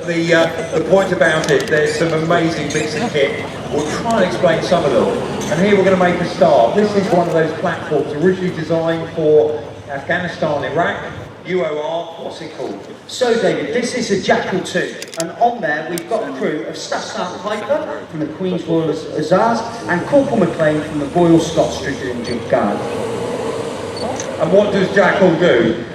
the point about it, there's some amazing bits of kit. We'll try and explain some of them. And here we're going to make a start. This is one of those platforms originally designed for Afghanistan, Iraq. UOR, what's it called? So David, this is a Jackal 2, and on there we've got a crew of Staff Sergeant Piper from the Queen's Royal Hussars and Corporal MacLean from the Royal Scots Dragoon Guard. And what does Jackal do?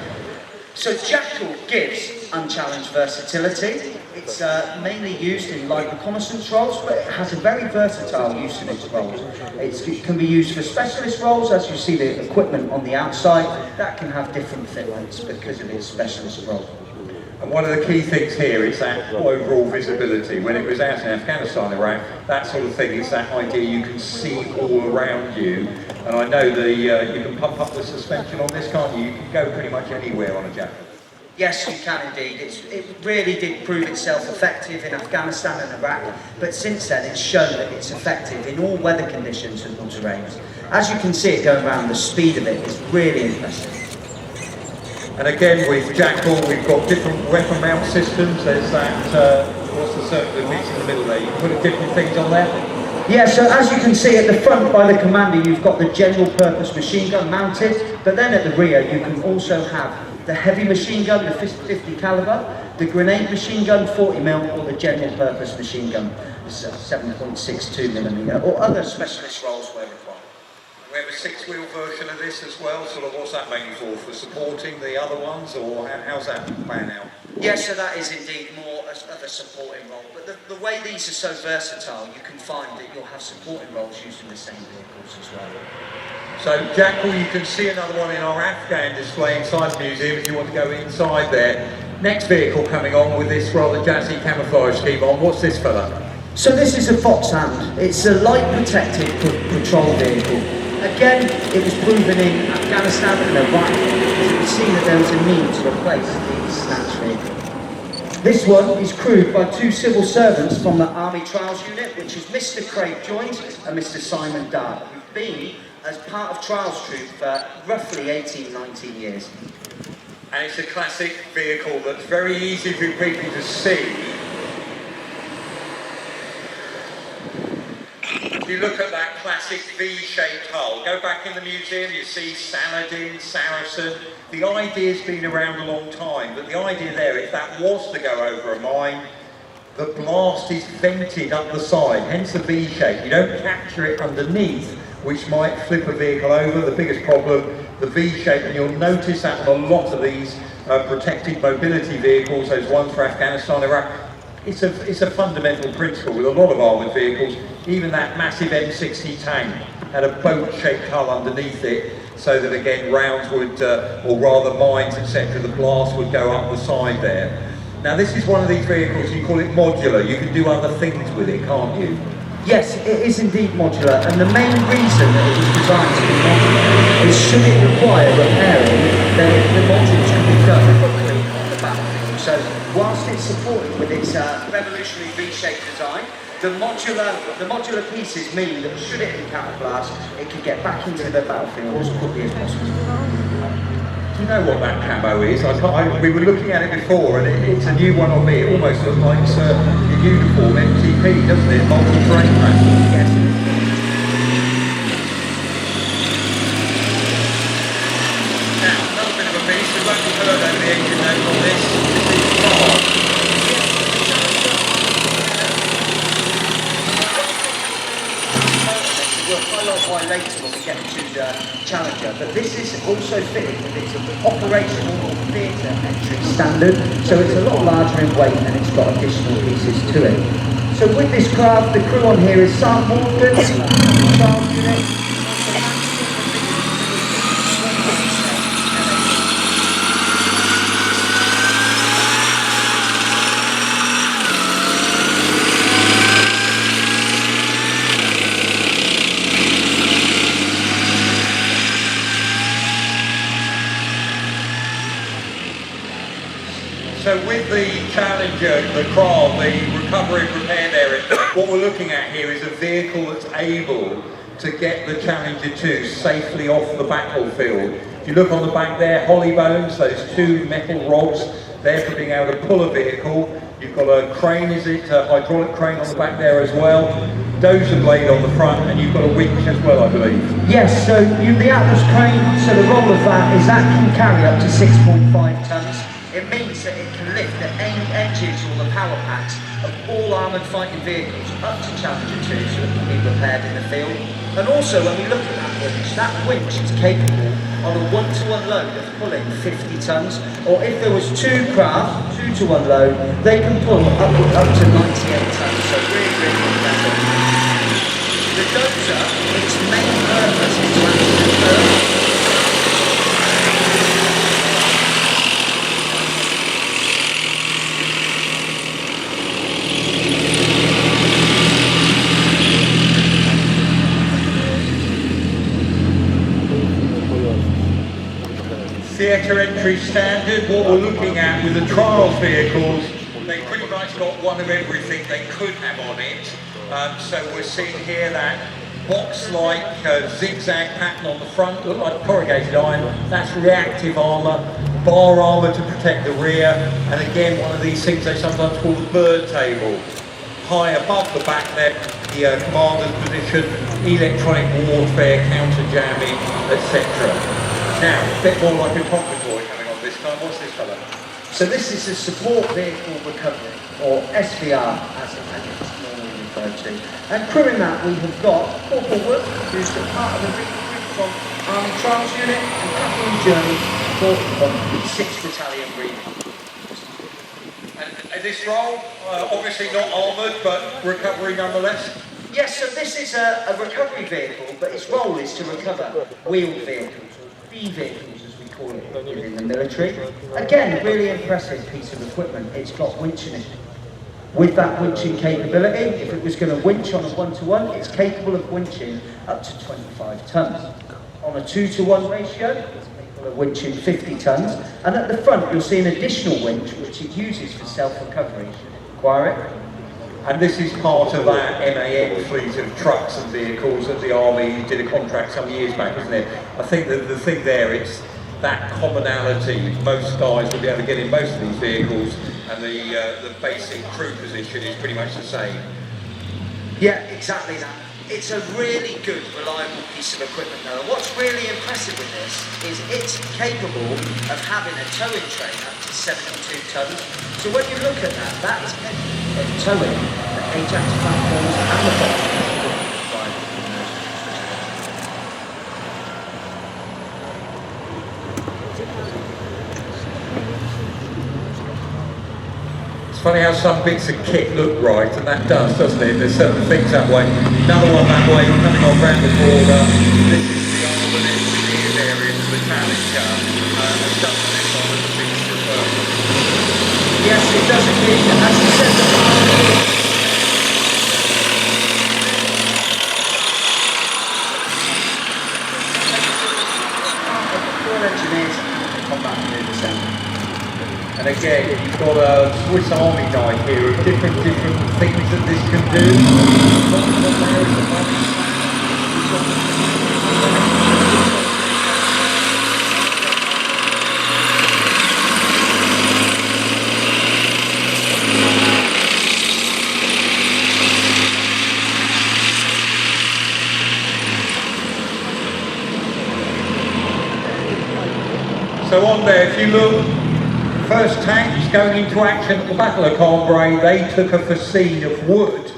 So Jackal gives unchallenged versatility. It's mainly used in light reconnaissance roles, but it has a very versatile use in its roles. It can be used for specialist roles, as you see the equipment on the outside, that can have different fitments because of its specialist role. And one of the key things here is that overall visibility. When it was out in Afghanistan, Iraq, that sort of thing is that idea you can see all around you. And I know you can pump up the suspension on this, can't you? You can go pretty much anywhere on a Jackal. Yes, you can indeed. It really did prove itself effective in Afghanistan and Iraq, but since then it's shown that it's effective in all weather conditions and all terrains. As you can see it going around, the speed of it is really impressive. And again, with Jackal, we've got different weapon mount systems. There's that, what's the circular piece in the middle there? You can put different things on there. Yeah, so as you can see at the front by the commander, you've got the general purpose machine gun mounted, but then at the rear you can also have the heavy machine gun, the 50 caliber, the grenade machine gun 40mm, or the general purpose machine gun 7.62mm, or other specialist roles where required. We have a 6-wheel version of this as well. Sort of, what's that mainly for? For supporting the other ones, or how's that plan out? Yes, so that is indeed more of a supporting role. But the way these are so versatile, you can find that you'll have supporting roles using the same vehicles as well. So Jackal, you can see another one in our Afghan display inside the museum if you want to go inside there. Next vehicle coming on with this rather jazzy camouflage scheme on. What's this fella? So this is a Foxhound. It's a light protected patrol vehicle. Again, it was proven in Afghanistan and Iraq. It was seen that there was a need to replace these snatch vehicles. This one is crewed by 2 civil servants from the Army Trials Unit, which is Mr. Craig Joint and Mr. Simon Dart, who've been as part of Trials Troop for roughly 18-19 years. And it's a classic vehicle that's very easy for people to see. If you look at that classic V-shaped hull, go back in the museum, you see Saladin, Saracen. The idea's been around a long time, but the idea there, if that was to go over a mine, the blast is vented up the side, hence the V-shape. You don't capture it underneath, which might flip a vehicle over. The biggest problem, the V-shape, and you'll notice that on a lot of these protected mobility vehicles, those ones for Afghanistan, Iraq. It's a fundamental principle with a lot of armoured vehicles. Even that massive M60 tank had a boat-shaped hull underneath it, so that again rounds would, or rather mines, etc., the blast would go up the side there. Now this is one of these vehicles, you call it modular. You can do other things with it, can't you? Yes, it is indeed modular, and the main reason that it was designed to be modular is should it require repairing, then the modules can be done quickly on the battlefield. So whilst it's supported with its revolutionary V-shaped design, the modular pieces mean that should it encounter blast, it can get back into the battlefield as quickly as possible. Do you know what that camo is? We were looking at it before, and it's a new one on me. It almost looks like your uniform MTP, doesn't it? Multi-terrain pattern. Yes. Now, another bit of a piece. We've only heard over the engine note on this. This is far. We'll highlight why later when we get to the Challenger, but this is also fitted with its operational or theatre entry standard, so it's a lot larger in weight and it's got additional pieces to it. So with this craft, the crew on here is Sam Morgan, Trials Unit. So with the Challenger, the craft, the recovery and repair area, what we're looking at here is a vehicle that's able to get the Challenger 2 safely off the battlefield. If you look on the back there, holly bones, those 2 metal rods there for being able to pull a vehicle. You've got a crane, is it? A hydraulic crane on the back there as well. Dozer blade on the front, and you've got a winch as well, I believe. Yes, so the Atlas crane, so the role of that is that can carry up to 6.5 tons. It means that it can lift the engines or the power packs of all armoured fighting vehicles up to Challenger 2 so it can be repaired in the field. And also when we look at that winch is capable on a 1-to-1 load of pulling 50 tons, or if there was 2 craft, 2-to-1 load, they can pull up to 98 tons, so really impressive. The dozer, its main purpose is to actually Theatre entry standard. What we're looking at with the trials vehicles, they pretty much got one of everything they could have on it. So we're seeing here that box-like zigzag pattern on the front, look like corrugated iron. That's reactive armour, bar armour to protect the rear, and again one of these things they sometimes call the bird table. High above the back there, the commander's position, electronic warfare, counter-jamming, etc. Now, a bit more like a cockpit boy coming on this time. What's this colour? So this is a support vehicle recovery, or SVR as it's normally referred to. And crewing that we have got Corporal Wood, who's the part of the recruit from Army Trials Unit, and Kathleen Journey, from the 6th Battalion Breeding. And this role, obviously not armoured, but recovery nonetheless? Yes, so this is a recovery vehicle, but its role is to recover wheeled vehicles. vehicles, as we call it within the military. Again, really impressive piece of equipment. It's got winching in it. With that winching capability, if it was going to winch on a 1-to-1, it's capable of winching up to 25 tons. On a 2-to-1 ratio, it's capable of winching 50 tons. And at the front, you'll see an additional winch, which it uses for self-recovery, should it require it. And this is part of that MAN fleet of trucks and vehicles that the Army did a contract some years back, isn't it? I think that the thing there, it's that commonality. Most guys will be able to get in most of these vehicles, and the basic crew position is pretty much the same. Yeah, exactly that. It's a really good, reliable piece of equipment though. And what's really impressive with this is it's capable of having a towing train up to 72 tons. So when you look at that, that is capable of towing the Ajax platforms and the boxes. Funny how some bits of kit look right, and that does, doesn't it? There's certain things that way. Another one that way, coming on round the border. This is the armament engineers area, the Metallica. And some of this on the beach as well. Yes, it does indeed. As you said, the engineers combat movers. And again, you've got a Swiss Army knife here of different things that this can do. So on there, if you look, first tanks going into action at the Battle of Cambrai, they took a fascine of wood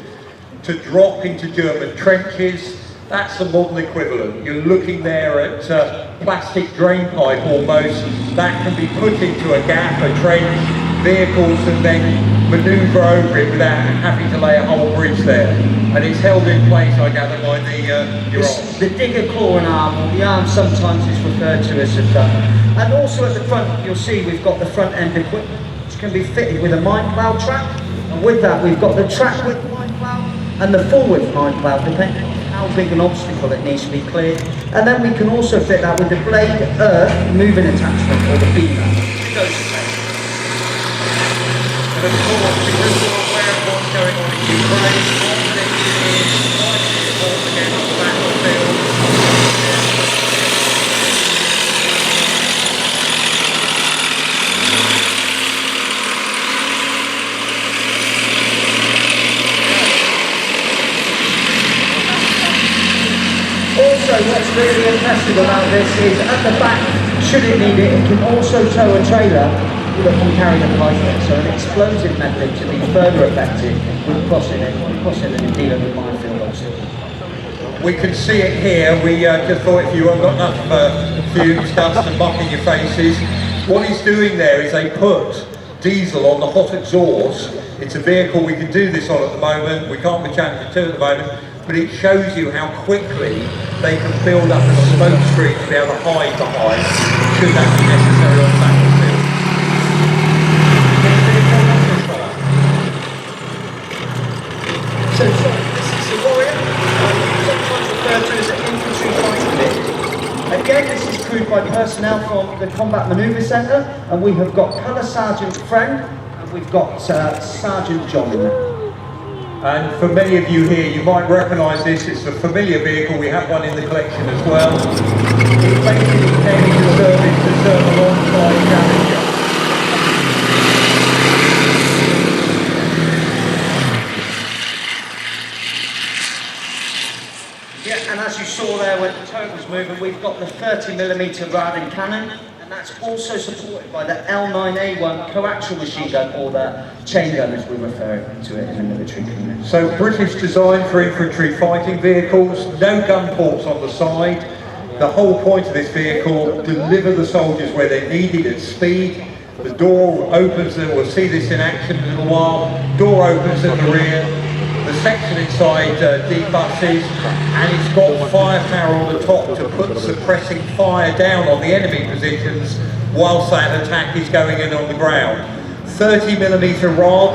to drop into German trenches. That's the modern equivalent. You're looking there at plastic drain pipe almost. That can be put into a gap, a trench, vehicles and then manoeuvre over it without having to lay a whole bridge there. And it's held in place, I gather, by the digger claw and arm, or the arm sometimes is referred to as a thumb. And also at the front, you'll see we've got the front end equipment, which can be fitted with a mine plough track. And with that, we've got the track width mine plough and the full width mine plough, depending on how big an obstacle it needs to be cleared. And then we can also fit that with the blade, earth, moving attachment, or the beamer. And of course, because we're aware of what's going on in Ukraine, what the engineers try to support against the battlefield. also, what's really impressive about this is at the back, should it need it, it can also tow a trailer that can carry the pipe. So an explosive method to be further effective with crossing and dealing with minefield also. We can see it here. We just thought if you haven't got enough fumes, dust and muck in your faces, what he's doing there is they put diesel on the hot exhaust. It's a vehicle we can do this on at the moment. We can't be challenging to at the moment, but it shows you how quickly they can build up a smoke screen to be able to hide behind, should that be necessary on the battlefield. So this is the Warrior, sometimes referred to as an infantry fighting vehicle. Again, this is crewed by personnel from the Combat Manoeuvre Centre, and we have got Colour Sergeant Friend, and we've got Sergeant John in there. And for many of you here, you might recognise this. It's a familiar vehicle. We have one in the collection as well. It basically came into service to serve alongside Challenger. Yeah, and as you saw there when the turret was moving, we've got the 30mm Radin cannon, and that's also supported by the L9A1 coaxial machine gun, or the chain gun as we refer to it in the military community. So British design for infantry fighting vehicles, no gun ports on the side. The whole point of this vehicle, deliver the soldiers where they're needed at speed. The door opens, and we'll see this in action in a little while. Door opens at the rear. The section inside debusses, and it's got firepower on the top to put suppressing fire down on the enemy positions whilst that attack is going in on the ground. 30mm rod.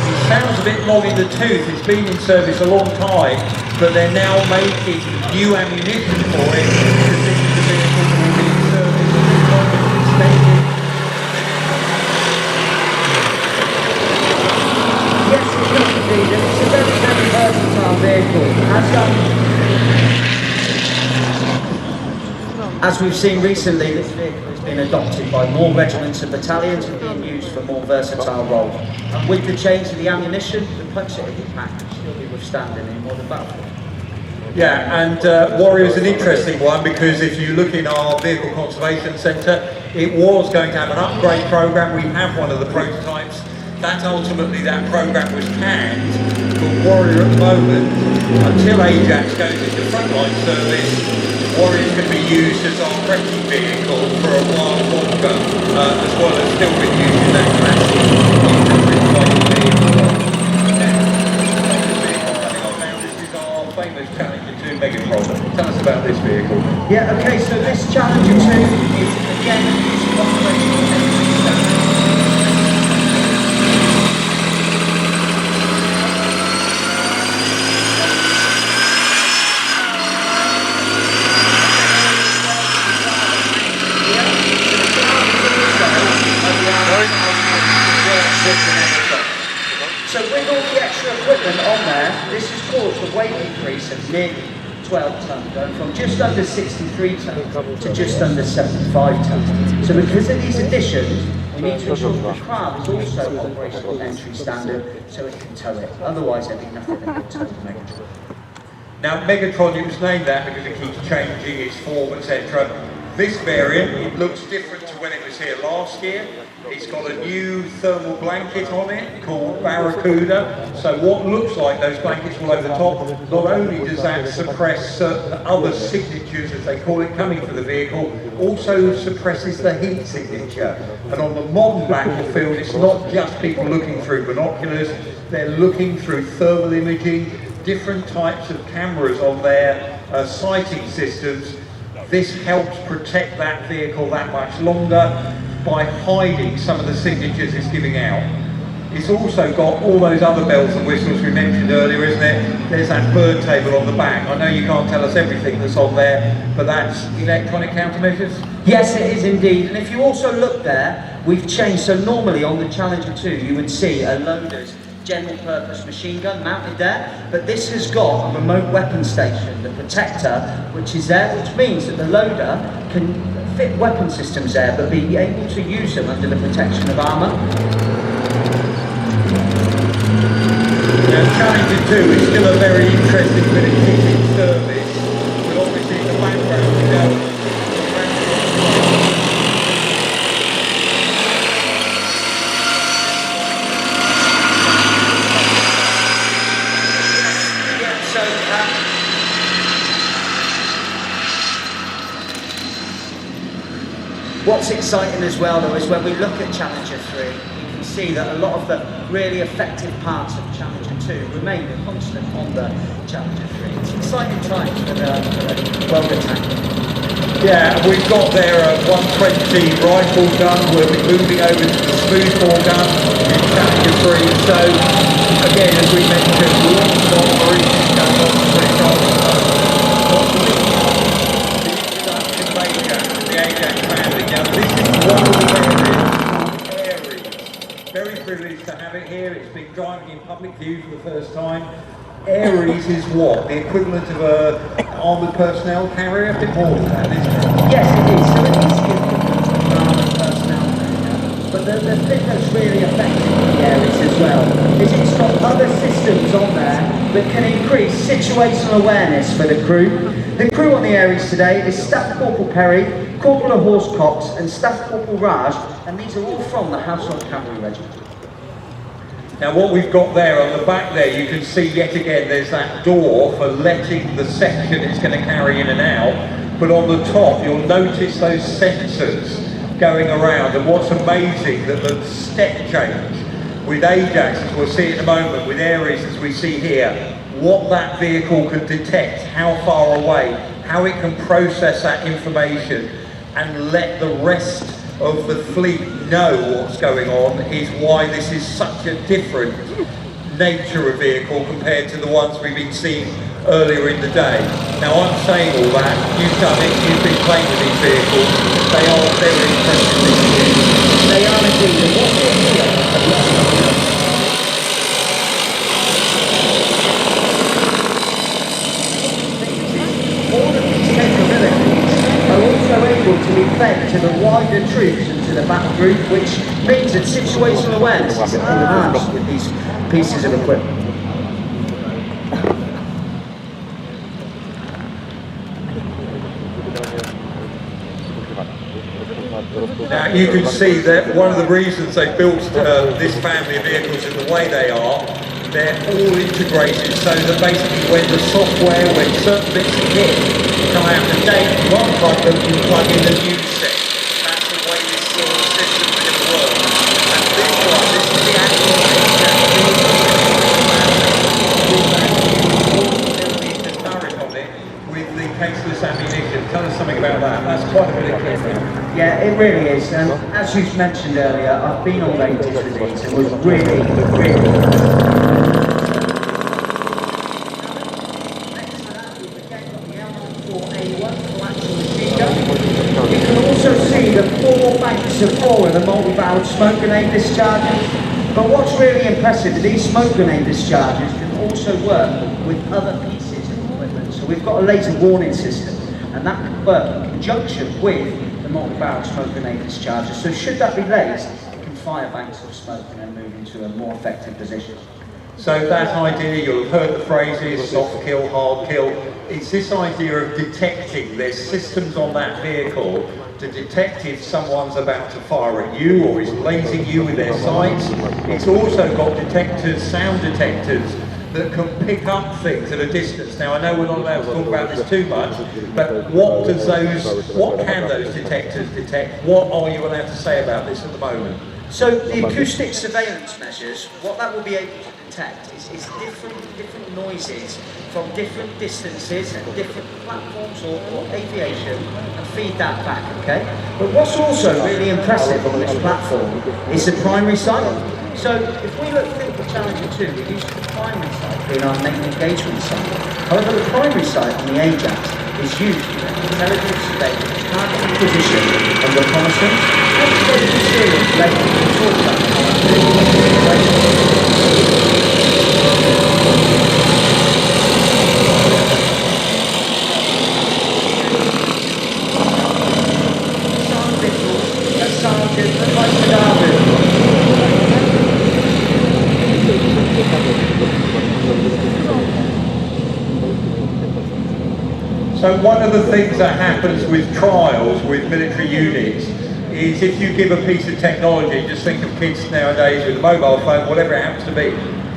It sounds a bit long in the tooth. It's been in service a long time, but they're now making new ammunition for it because this is the vehicle that will be in service at this moment extended. Yes, it does indeed, and it's a very, very versatile vehicle. As we've seen recently, this vehicle has been adopted by more regiments and battalions and being used for more versatile roles. And with the change of the ammunition, the punch that it can pack can still be withstanding in modern battlefield. Yeah, and Warrior is an interesting one because if you look in our Vehicle Conservation Centre, it was going to have an upgrade programme. We have one of the prototypes. That ultimately, that programme was canned, but Warrior at the moment, until Ajax goes into frontline service, Warrior is going to be used as our wrecking vehicle for a while longer, as well as still being used in that classic infantry fighting vehicle. This is our famous Challenger 2 Megatron. Tell us about this vehicle. Yeah, okay, so this Challenger 2 is again used for operational. So with all the extra equipment on there, this has caused a weight increase of nearly 12 tonnes, going from just under 63 tonnes to just under 75 tonnes. So because of these additions, we need to ensure that the craft is also operational entry standard so it can tow it. Otherwise there'd be nothing that could tow the Megatron. Now Megatron, it was named that because it keeps changing its form, etc. This variant, it looks different to when it was here last year. It's got a new thermal blanket on it called Barracuda. So what looks like those blankets all over the top, not only does that suppress certain other signatures, as they call it, coming from the vehicle, also suppresses the heat signature. And on the modern battlefield, it's not just people looking through binoculars, they're looking through thermal imaging, different types of cameras on their sighting systems. This helps protect that vehicle that much longer by hiding some of the signatures it's giving out. It's also got all those other bells and whistles we mentioned earlier, isn't it? There's that bird table on the back. I know you can't tell us everything that's on there, but that's electronic countermeasures? Yes, it is indeed. And if you also look there, we've changed. So normally on the Challenger 2, you would see a loader's general purpose machine gun mounted there, but this has got a remote weapon station, the protector, which is there, which means that the loader can fit weapon systems there, but be able to use them under the protection of armour. Now Challenger 2 is still a very interesting bit of kit in service, but obviously the What's exciting as well though is when we look at Challenger 3, you can see that a lot of the really effective parts of Challenger 2 remain constant on the Challenger 3. It's exciting times for the world of tanking. Yeah, we've got there a 120 rifle gun. We'll be moving over to the smoothbore gun in Challenger 3. So, again, as we mentioned, lots of operations going on the threshold. The introduction of Ajax, the Ajax family. Now, this is one of the areas. Very privileged to have it here. It's been driving in public view for the first time. Ares is what? The equivalent of an armoured personnel carrier? A bit more than that, isn't it? Yes, it is. So it is the equivalent of an armoured personnel carrier. But the thing that's really effective in the Ares as well is it's got other systems on there that can increase situational awareness for the crew. The crew on the Ares today is Staff Corporal Perry, Corporal of Horse Cox and Staff Corporal Raj, and these are all from the Household Cavalry Regiment. Now what we've got there on the back there, you can see yet again there's that door for letting the section it's going to carry in and out, but on the top you'll notice those sensors going around, and what's amazing that the step change with Ajax, as we'll see in a moment, with Ares as we see here, what that vehicle can detect, how far away, how it can process that information and let the rest of the fleet know what's going on is why this is such a different nature of vehicle compared to the ones we've been seeing earlier in the day. Now I'm saying all that, you've done it, you've been playing with these vehicles, they are very impressive things. They are indeed, and what we're here all of these capabilities are also able to be fed to the wider troops and to the battle group, which means that situational awareness is enhanced with these pieces of equipment. Now you can see that one of the reasons they built this family of vehicles in the way they are, they're all integrated so that basically when the software, when certain bits of kit come out of date, you can't plug them, you plug in the new set. That's the way this sort of system is going to work. And this one, this is the actual turret on it with the caseless ammunition. Tell us something about that. That's quite a bit of kit now. Yeah, it really is. And as you mentioned earlier, I've been on ranges with these and was really, really You can also see the 4 banks of 4 of the multi-barreled smoke grenade discharges. But what's really impressive, these smoke grenade discharges can also work with other pieces of equipment. So we've got a laser warning system, and that can work in conjunction with the multi-barrel smoke grenade discharger. So should that be laced, it can fire banks of smoke and then move into a more effective position. So that idea, you'll have heard the phrases, soft kill, hard kill. It's this idea of detecting. There's systems on that vehicle to detect if someone's about to fire at you or is lasing you with their sights. It's also got detectors, sound detectors, that can pick up things at a distance. Now I know we're not allowed to talk about this too much, but what can those detectors detect? What are you allowed to say about this at the moment? So the acoustic surveillance measures, what that will be able to detect is different noises from different distances and different platforms or aviation, and feed that back, okay? But what's also really impressive on this platform is the primary sight. So if we look at the Challenger 2, we use the primary sight being our main engagement site. However, the primary sight on the Ajax is used for intelligence surveillance, target acquisition and reconnaissance, and strategic steering later to talk about So one of the things that happens with trials with military units is if you give a piece of technology, just think of kids nowadays with a mobile phone, whatever it happens to be,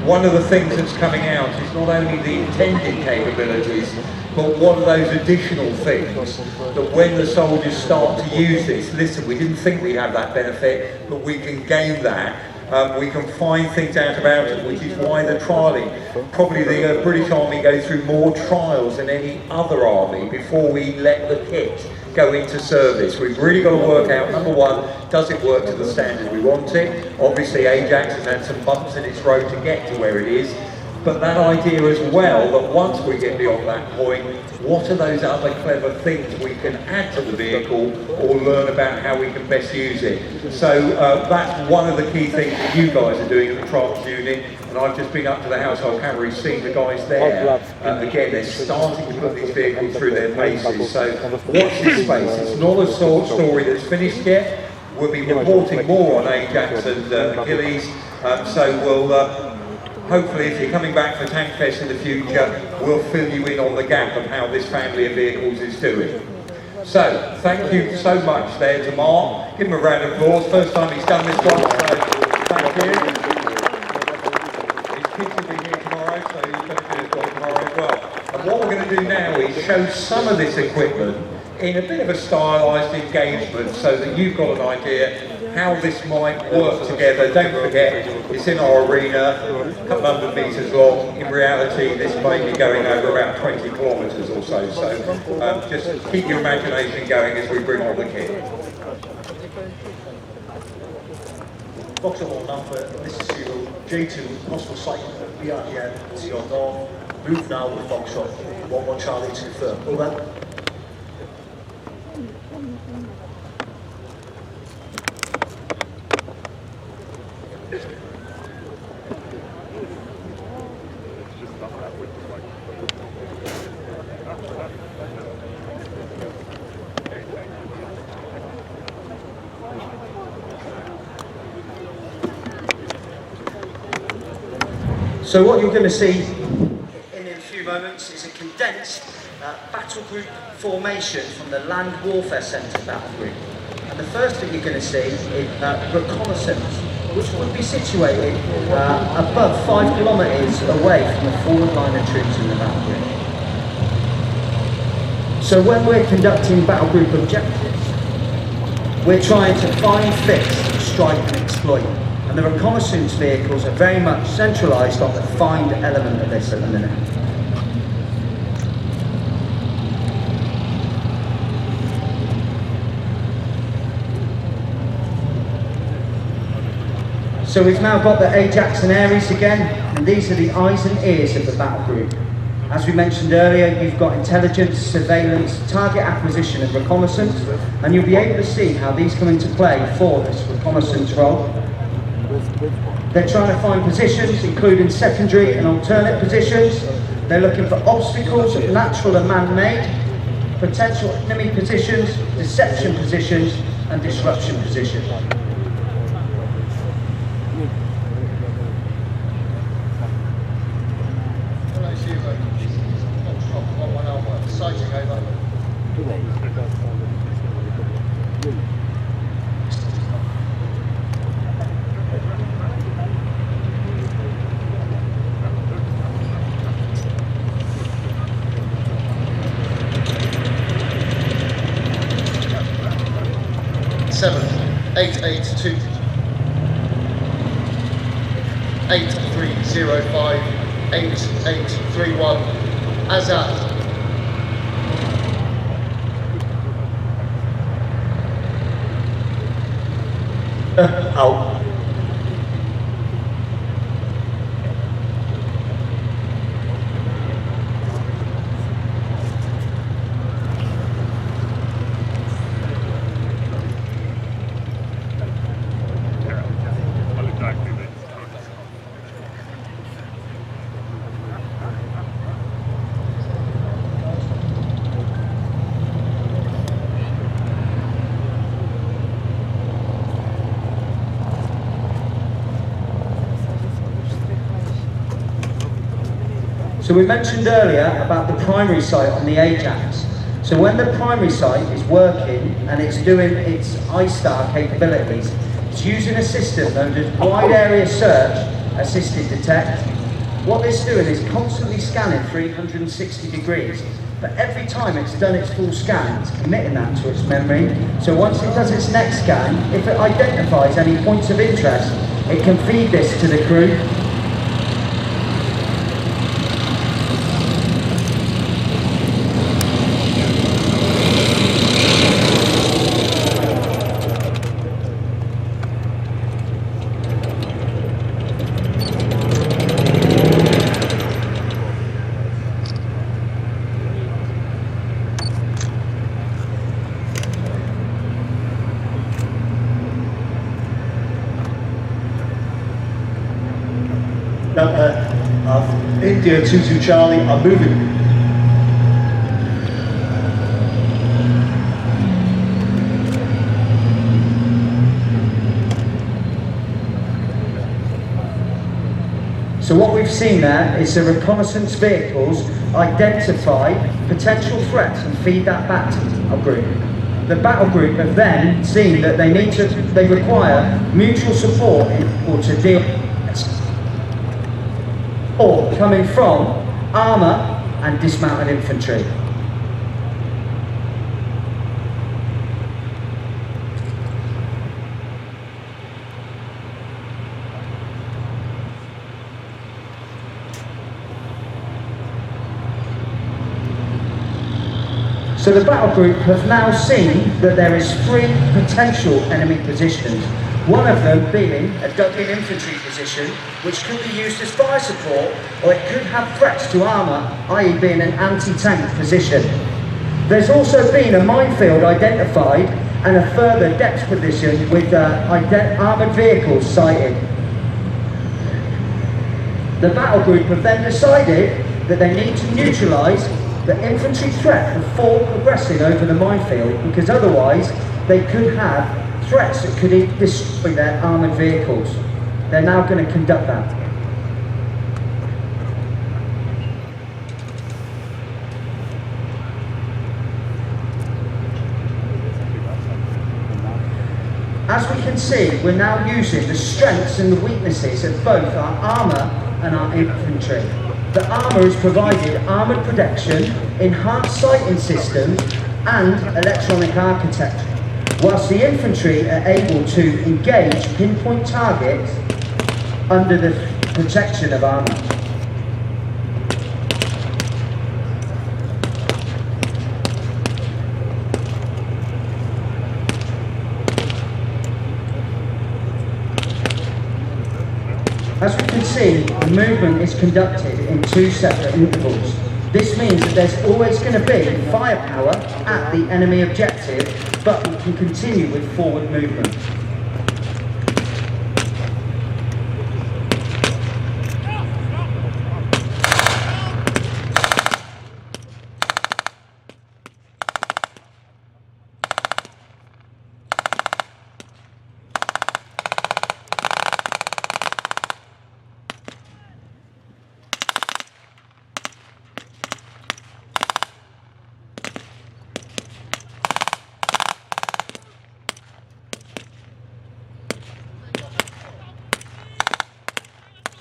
one of the things that's coming out is not only the intended capabilities, but what are those additional things that when the soldiers start to use this, listen, we didn't think we'd have that benefit, but we can gain that. We can find things out about it, which is why the trialling. Probably the British Army go through more trials than any other army before we let the kit go into service. We've really got to work out, number one, does it work to the standard we want it? Obviously Ajax has had some bumps in its road to get to where it is, but that idea as well, that once we get beyond that point, what are those other clever things we can add to the vehicle or learn about how we can best use it? So that's one of the key things that you guys are doing at the trials unit, and I've just been up to the Household Cavalry, seeing the guys there. Again, they're starting to put these vehicles through their paces, so watch this space. It's not a story that's finished yet. We'll be reporting more on Ajax and Achilles, so we'll hopefully, if you're coming back for Tankfest in the future, we'll fill you in on the gap of how this family of vehicles is doing. So, thank you so much there to Mark. Give him a round of applause. First time he's done this one, so thank you. His kids will be here tomorrow, so he's going to do his job tomorrow as well. And what we're going to do now is show some of this equipment in a bit of a stylised engagement so that you've got an idea how this might work together. Don't forget, it's in our arena, a couple hundred metres long. In reality, this may be going over about 20 kilometres or so. So just keep your imagination going as we bring on the kit. Box all number, this is your J2, possible site BRDN to your north. Move now with Foxtrot, 1-1 Charlie to confirm. Over. So what you're going to see in a few moments is a condensed battle group formation from the Land Warfare Centre battle group. And the first thing you're going to see is reconnaissance, which would be situated above 5 kilometres away from the forward line of troops in the battle group. So when we're conducting battle group objectives, we're trying to find, fix, strike and exploit. And the reconnaissance vehicles are very much centralised on the find element of this at the minute. So we've now got the Ajax and Ares again, and these are the eyes and ears of the battle group. As we mentioned earlier, you've got intelligence, surveillance, target acquisition and reconnaissance, and you'll be able to see how these come into play for this reconnaissance role. They're trying to find positions, including secondary and alternate positions. They're looking for obstacles, natural and man-made, potential enemy positions, deception positions, and disruption positions. Sighting over. 7882 8305 8831 Azad. Out. So we mentioned earlier about the primary sight on the Ajax. So when the primary sight is working and it's doing its ISTAR capabilities, it's using a system known as Wide Area Search Assisted Detect, What it's doing is constantly scanning 360 degrees, but every time it's done its full scan, it's committing that to its memory. So once it does its next scan, if it identifies any points of interest, it can feed this to the crew. India 22 Charlie are moving. So what we've seen there is the reconnaissance vehicles identify potential threats and feed that back to the battle group. The battle group have then seen that they require mutual support in order to deal or coming from armour and dismounted infantry. So the battle group have now seen that there is 3 potential enemy positions. One of them being a dug-in infantry position, which could be used as fire support, or it could have threats to armour, i.e. being an anti-tank position. There's also been a minefield identified and a further depth position with armoured vehicles sighted. The battle group have then decided that they need to neutralise the infantry threat before progressing over the minefield, because otherwise they could have threats that could destroy their armoured vehicles. They're now going to conduct that. As we can see, we're now using the strengths and the weaknesses of both our armour and our infantry. The armour is provided armoured protection, enhanced sighting systems and electronic architecture, whilst the infantry are able to engage pinpoint targets under the protection of armour. As we can see, the movement is conducted in 2 separate intervals. This means that there's always going to be firepower at the enemy objective, but we can continue with forward movement.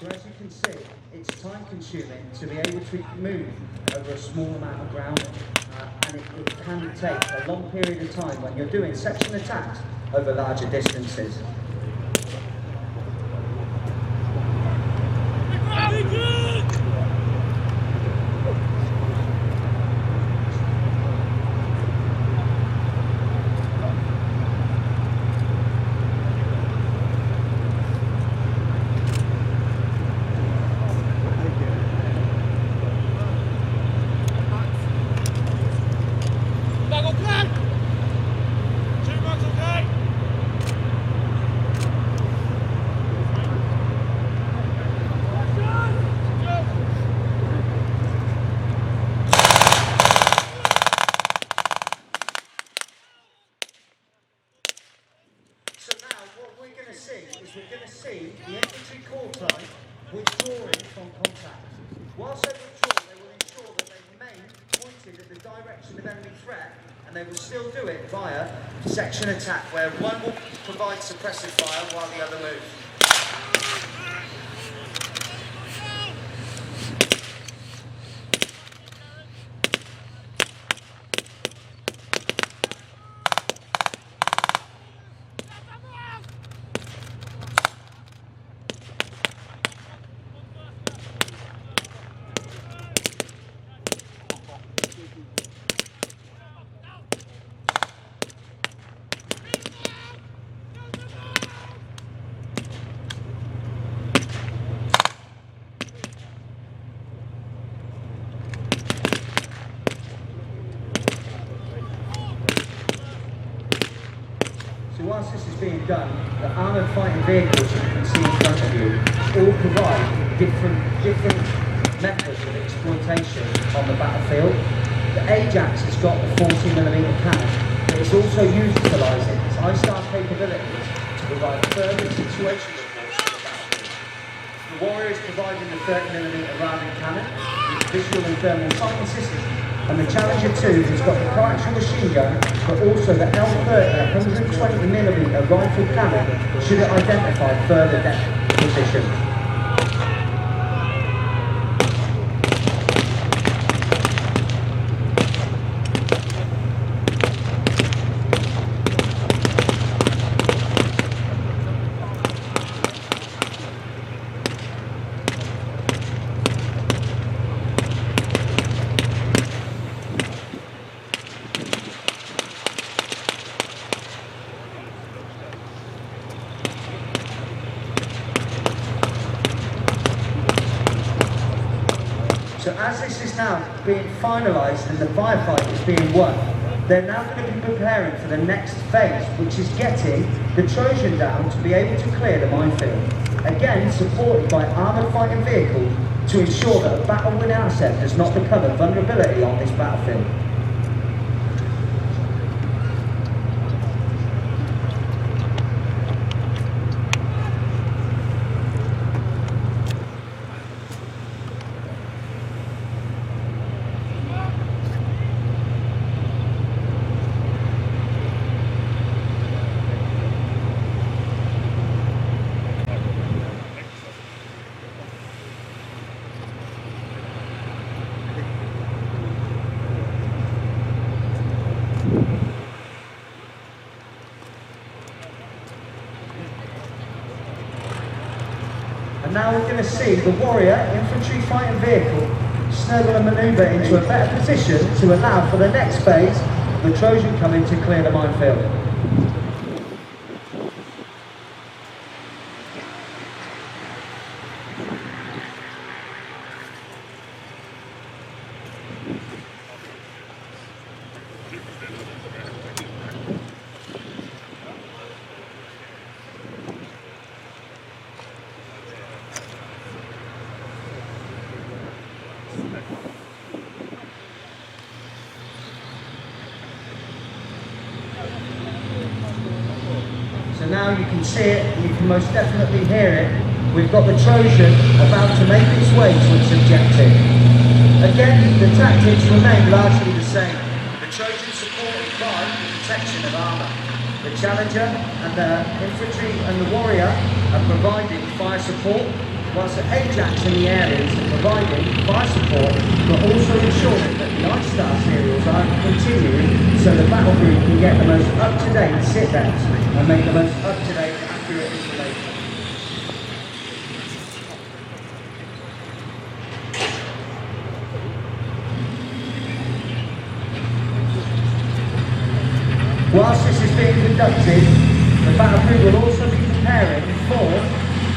So as you can see, it's time consuming to be able to move over a small amount of ground, and it can take a long period of time when you're doing section attacks over larger distances. We're going to see the infantry corps line withdrawing from contact. Whilst they withdraw, they will ensure that they remain pointed at the direction of enemy threat, and they will still do it via section attack, where one will provide suppressive fire while the other moves. whilst this is being done, the armoured fighting vehicles that you can see in front of you all provide different methods of exploitation on the battlefield. The Ajax has got the 40mm cannon, but it's also utilising its ISTAR capabilities to provide further situation reports on the battlefield. The Warrior is providing the 30mm rounded cannon with visual and thermal sighting system, and the Challenger 2 has got the coaxial machine gun, but also the L30 120mm rifle cannon should it identify further depth positions. So as this is now being finalised and the firefight is being won, they're now going to be preparing for the next phase, which is getting the Trojan down to be able to clear the minefield. Again, supported by armoured fighting vehicles to ensure that a battle-winning asset does not become a vulnerability on this battlefield. And now we're going to see the Warrior infantry fighting vehicle snuggle and manoeuvre into a better position to allow for the next phase, the Trojan coming to clear the minefield. So now you can see it, you can most definitely hear it. We've got the Trojan about to make its way to its objective. Again, the tactics remain largely the same. The Trojan supported by the protection of armour. The Challenger and the infantry and the Warrior are providing fire support, whilst the Ajax in the areas are providing fire support, but also ensuring that the ISTAR serials are continuing so the battle group can get the most up-to-date sit-downs and make the most up-to-date, accurate information. Whilst this is being conducted, the battle group will also be preparing for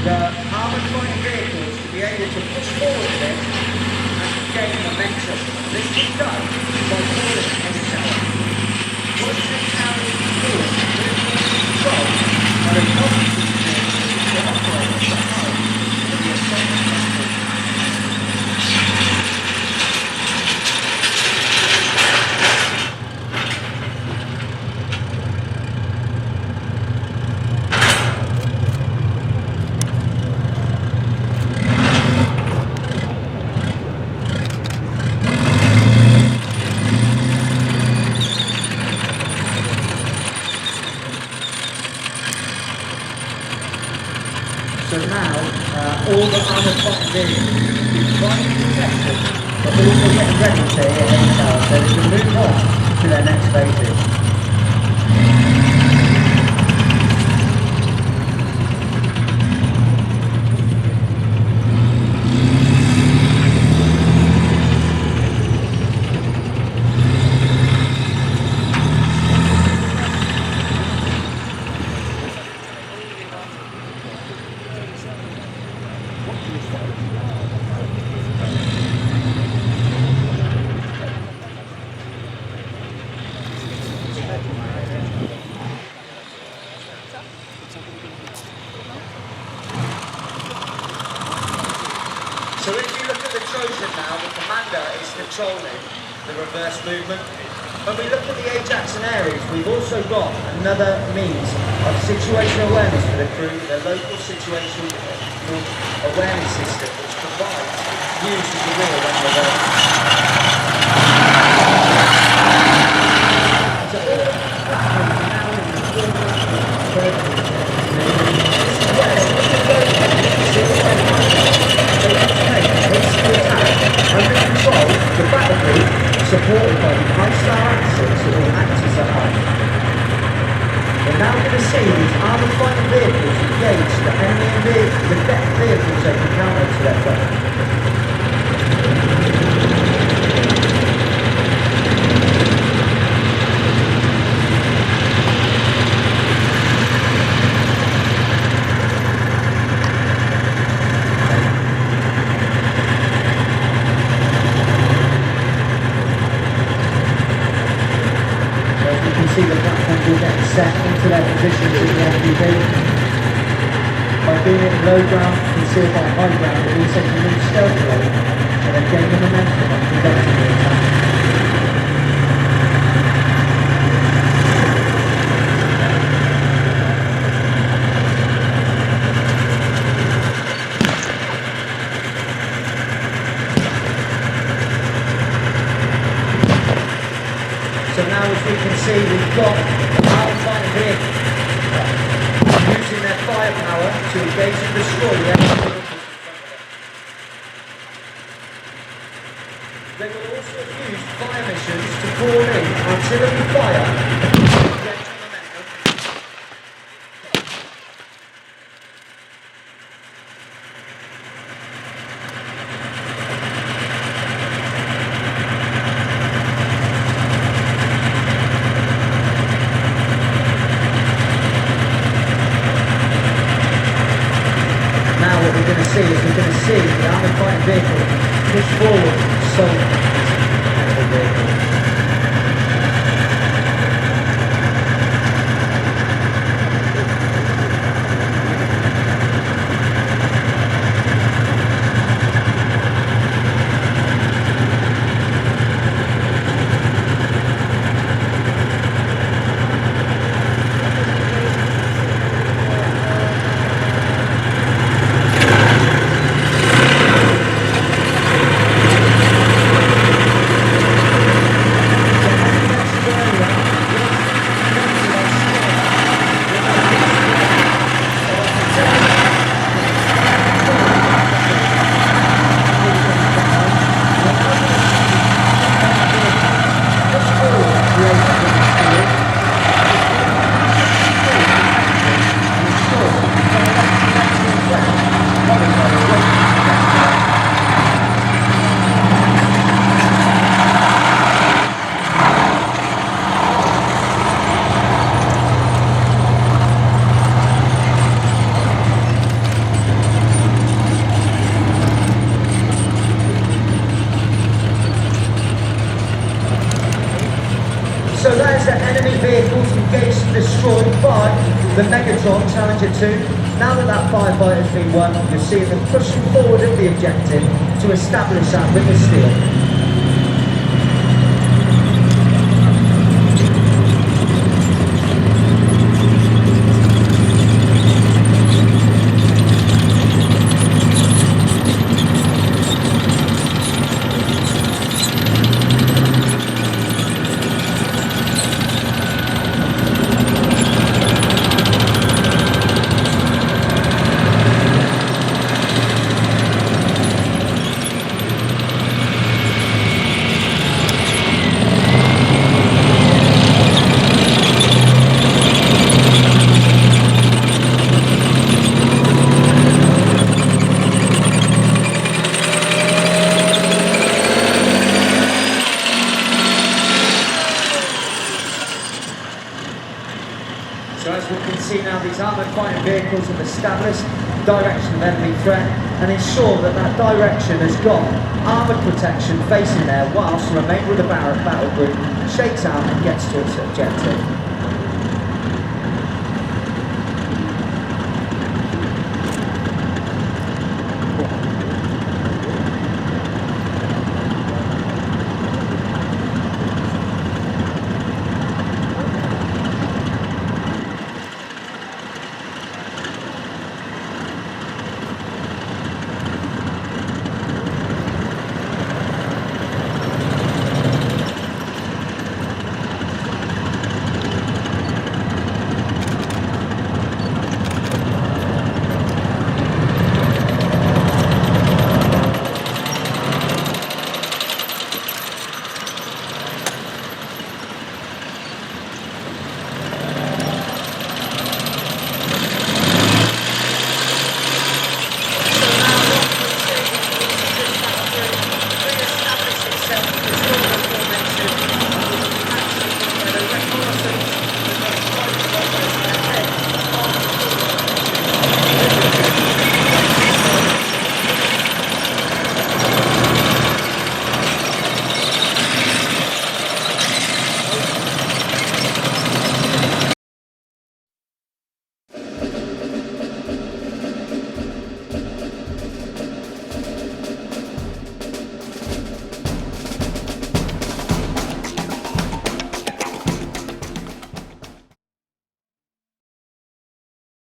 the armoured fighting vehicles to be able to push forward a bit and gain momentum. This is done by calling any tower. Once this tower is secured, control and a competent vehicle to operate at the home of the assault vessel. So now, all the armoured fighting vehicles will be trying to protect them, but also getting ready to hit any tower so they can move on to their next phases. patrolling the reverse movement. When we look at the Ajax and Ares, we've also got another means of situational awareness for the crew, the local situational awareness system, which provides use as a wheel when reversing. So all of the platforms are now in the forward the battle group, supported by the high-star axles that will act as a hub. We're now going to see these armoured fighting vehicles engage the enemy vehicles they can counter to their front. See the platforms will get set into their positions as the MPV. By doing it in low ground, concealed by high ground, it means they can move stealthily and then gain the momentum of conducting the attack. So now, as we can see, we've got armed fighting vehicles using their firepower to engage and destroy the enemy vehicles in front of them. They will also use fire missions to call in artillery fire to engage the momentum. We're going to see the armoured fighting vehicle push forward so the vehicle. So there's the enemy vehicles engaged and destroyed by the Megatron Challenger 2. Now that that firefight has been won, you'll see them pushing forward at the objective to establish that with the steel. So as we can see now, these armoured fighting vehicles have established direction of enemy threat and ensure that that direction has got armoured protection facing there whilst the remainder of the battle group shakes out and gets to its objective.